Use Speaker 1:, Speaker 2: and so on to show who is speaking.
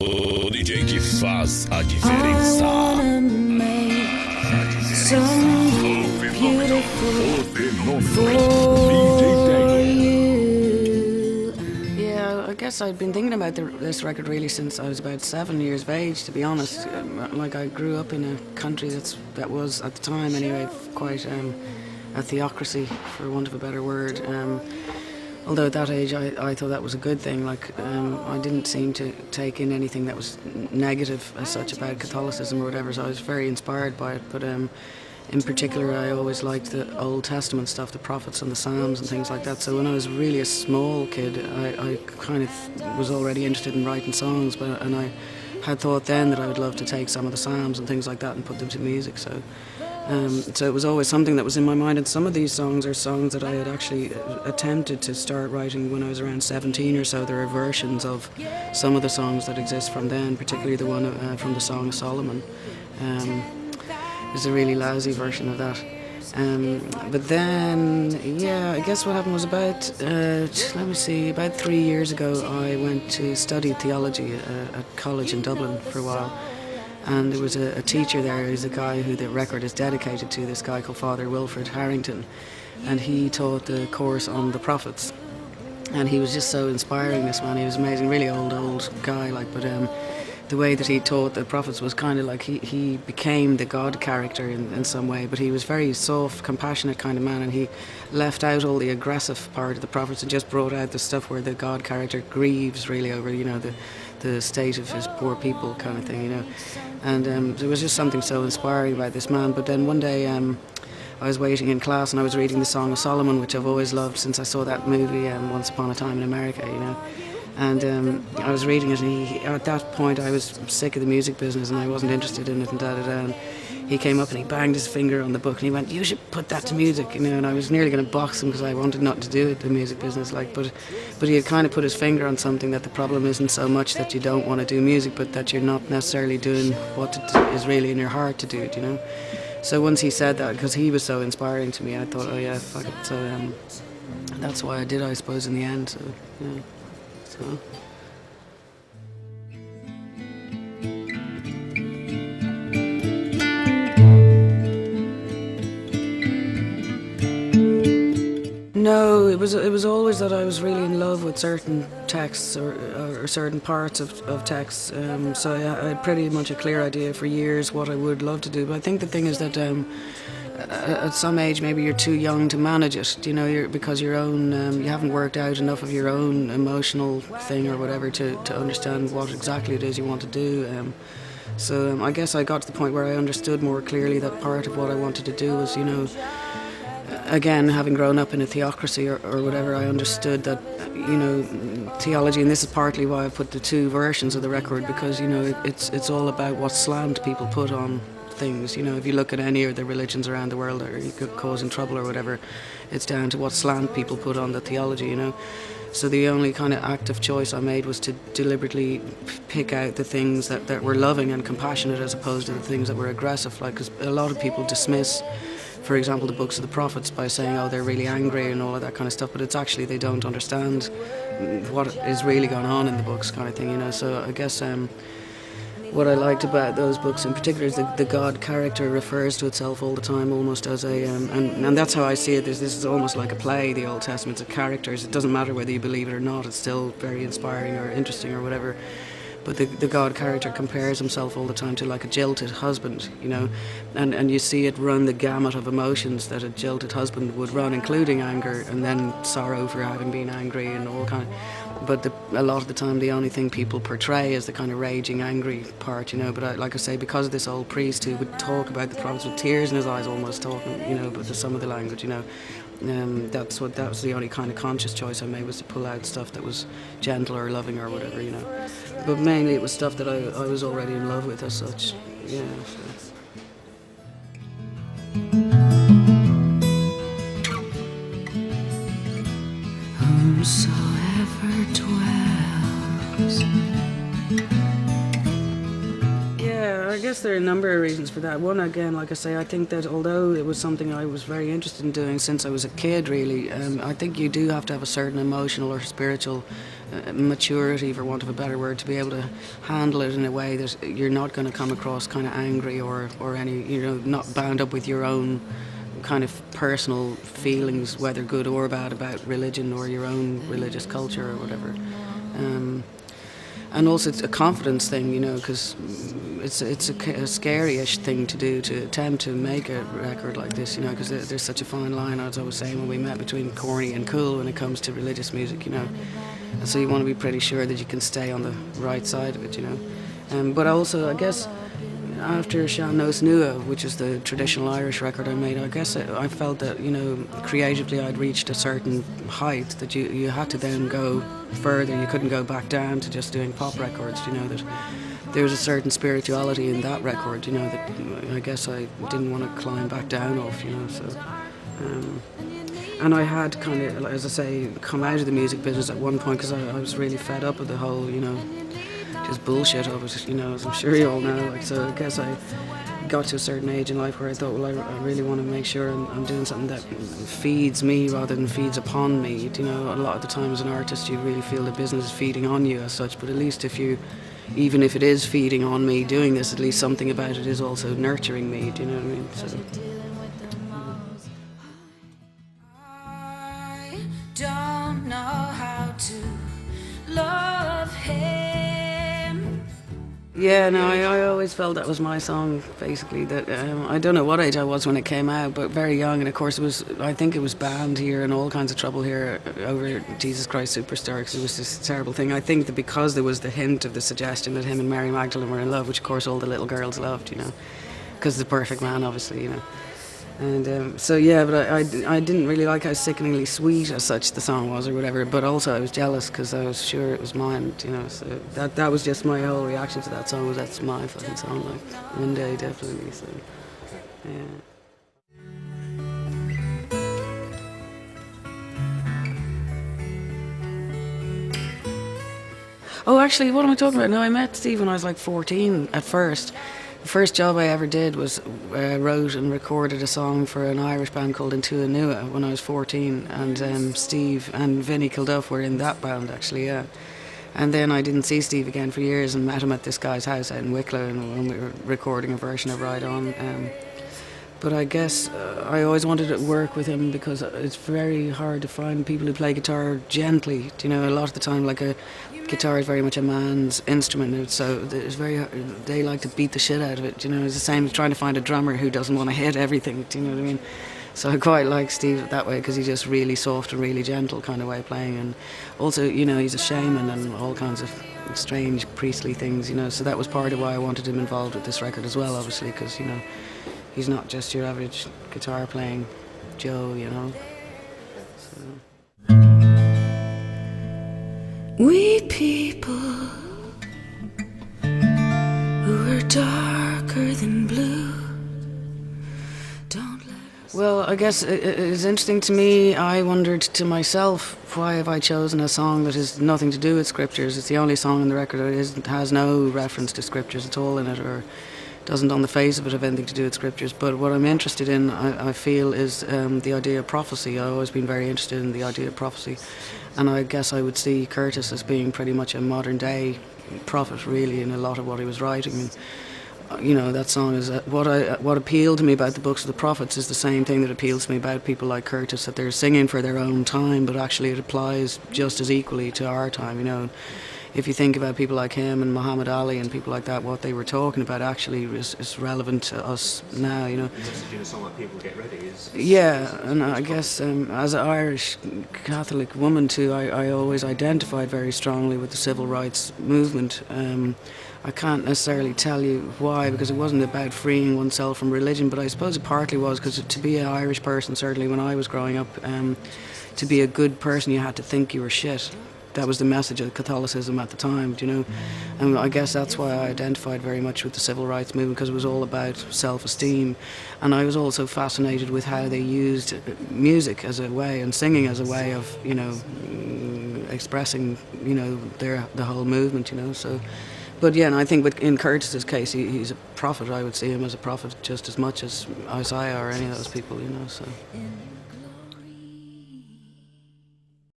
Speaker 1: O DJ que faz a diferença.
Speaker 2: Yeah, I guess I'd been thinking about this record really since I was about 7 years of age, to be honest. Like, I grew up in a country that was, at the time anyway, quite a theocracy, for want of a better word. Although at that age I thought that was a good thing. Like, I didn't seem to take in anything that was negative as such about Catholicism or whatever, so I was very inspired by it. But in particular, I always liked the Old Testament stuff, the prophets and the Psalms and things like that. So when I was really a small kid, I kind of was already interested in writing songs, and I had thought then that I would love to take some of the Psalms and things like that and put them to music. So it was always something that was in my mind, and some of these songs are songs that I had actually attempted to start writing when I was around 17 or so. There are versions of some of the songs that exist from then, particularly the one from the Song of Solomon. There's a really lousy version of that. But then, yeah, I guess what happened was about 3 years ago, I went to study theology at college in Dublin for a while. And there was a teacher there, who's a guy who the record is dedicated to, this guy called Father Wilfred Harrington. And he taught the course on the prophets. And he was just so inspiring, this man. He was amazing, really old guy, like, but the way that he taught the prophets was kind of like he became the God character in some way, but he was very soft, compassionate kind of man, and he left out all the aggressive part of the prophets and just brought out the stuff where the God character grieves really over, the state of his poor people kind of thing, And there was just something so inspiring about this man. But then one day I was waiting in class and I was reading the Song of Solomon, which I've always loved since I saw that movie Once Upon a Time in America, And I was reading it, and at that point I was sick of the music business and I wasn't interested in it, and and he came up and he banged his finger on the book and he went, "You should put that to music," and I was nearly going to box him because I wanted not to do it, the music business, but he had kind of put his finger on something, that the problem isn't so much that you don't want to do music, but that you're not necessarily doing what is really in your heart to do it, So once he said that, because he was so inspiring to me, I thought, oh yeah, fuck it. So that's why I did, I suppose, in the end. So, yeah. So. No, it was always that I was really in love with certain texts or certain parts of texts. So I had pretty much a clear idea for years what I would love to do. But I think the thing is that at some age maybe you're too young to manage it, because your own you haven't worked out enough of your own emotional thing or whatever to understand what exactly it is you want to do. So I guess I got to the point where I understood more clearly that part of what I wanted to do was, again, having grown up in a theocracy or whatever, I understood that, theology, and this is partly why I put the two versions of the record, because, it's all about what slant people put on things. If you look at any of the religions around the world that are causing trouble or whatever, it's down to what slant people put on the theology, So the only kind of active choice I made was to deliberately pick out the things that were loving and compassionate as opposed to the things that were aggressive, because a lot of people dismiss, for example, the books of the prophets by saying, oh, they're really angry and all of that kind of stuff, but it's actually they don't understand what is really going on in the books kind of thing, So I guess what I liked about those books in particular is the God character refers to itself all the time, almost as a, and that's how I see it. This is almost like a play, the Old Testament, of characters. It doesn't matter whether you believe it or not, it's still very inspiring or interesting or whatever. But the God character compares himself all the time to like a jilted husband, and you see it run the gamut of emotions that a jilted husband would run, including anger and then sorrow for having been angry and all kind of. But a lot of the time, the only thing people portray is the kind of raging, angry part, But like I say, because of this old priest who would talk about the prophets with tears in his eyes, almost talking, but to some of the language, that was the only kind of conscious choice I made, was to pull out stuff that was gentle or loving or whatever, But mainly it was stuff that I was already in love with as such, yeah. So. Whomsoever dwells. Yeah, I guess there are a number of reasons for that. One, again, like I say, I think that although it was something I was very interested in doing since I was a kid, really, I think you do have to have a certain emotional or spiritual maturity, for want of a better word, to be able to handle it in a way that you're not going to come across kind of angry or any, not bound up with your own kind of personal feelings, whether good or bad, about religion or your own religious culture or whatever. And also it's a confidence thing, because it's a scary-ish thing to do, to attempt to make a record like this, because there's such a fine line, as I was saying when we met, between corny and cool when it comes to religious music, And so you want to be pretty sure that you can stay on the right side of it, But also, I guess, after Sean Nos Nua, which is the traditional Irish record I made, I guess I felt that, creatively I'd reached a certain height that you had to then go further. You couldn't go back down to just doing pop records, that there was a certain spirituality in that record, that I guess I didn't want to climb back down off, so... and I had kind of, as I say, come out of the music business at one point because I was really fed up with the whole, just bullshit of it, as I'm sure you all know. So I guess I got to a certain age in life where I thought, well, I really want to make sure I'm doing something that feeds me rather than feeds upon me. A lot of the time as an artist you really feel the business is feeding on you as such, but at least even if it is feeding on me doing this, at least something about it is also nurturing me, do you know what I mean? So, I don't know how to love him. Yeah, no, I always felt that was my song, basically. That I don't know what age I was when it came out, but very young. And of course, I think it was banned here and all kinds of trouble here over Jesus Christ Superstar, because it was this terrible thing. I think that because there was the hint of the suggestion that him and Mary Magdalene were in love, which of course all the little girls loved, because the perfect man, obviously, And so yeah, but I didn't really like how sickeningly sweet as such the song was or whatever, but also I was jealous because I was sure it was mine, so that was just my whole reaction to that song, was that's my fucking song, like, one day definitely, so yeah. Oh, actually, what am I talking about? No, I met Steve when I was like 14 at first. The first job I ever did was wrote and recorded a song for an Irish band called Intua Nua when I was 14, and Steve and Vinnie Kilduff were in that band, actually, yeah. And then I didn't see Steve again for years and met him at this guy's house out in Wicklow when we were recording a version of Ride On. But I guess I always wanted to work with him because it's very hard to find people who play guitar gently. A lot of the time, like, a guitar is very much a man's instrument, so it's they like to beat the shit out of it. It's the same as trying to find a drummer who doesn't want to hit everything. Do you know what I mean? So I quite like Steve that way because he's just really soft and really gentle kind of way of playing, and also he's a shaman and all kinds of strange priestly things. So that was part of why I wanted him involved with this record as well, obviously, because he's not just your average guitar playing Joe, So. We people who are darker than blue don't let. Well, I guess it's interesting to me. I wondered to myself, why have I chosen a song that has nothing to do with scriptures? It's the only song on the record that has no reference to scriptures at all in it, or doesn't on the face of it have anything to do with scriptures. But what I'm interested in, I feel, is the idea of prophecy. I've always been very interested in the idea of prophecy, and I guess I would see Curtis as being pretty much a modern day prophet, really, in a lot of what he was writing. And, that song is what appealed to me about the books of the prophets is the same thing that appeals to me about people like Curtis, that they're singing for their own time, but actually it applies just as equally to our time. If you think about people like him and Muhammad Ali and people like that, what they were talking about actually is relevant to us now,
Speaker 3: The message in a song like People Get Ready is...
Speaker 2: Yeah, and I guess as an Irish Catholic woman too, I always identified very strongly with the civil rights movement. I can't necessarily tell you why, because it wasn't about freeing oneself from religion, but I suppose it partly was because to be an Irish person, certainly when I was growing up, to be a good person you had to think you were shit. That was the message of Catholicism at the time, And I guess that's why I identified very much with the civil rights movement, because it was all about self-esteem. And I was also fascinated with how they used music as a way, and singing as a way of, expressing, the whole movement, So But yeah, and I think in Curtis's case, he's a prophet. I would see him as a prophet just as much as Isaiah or any of those people, you know. So.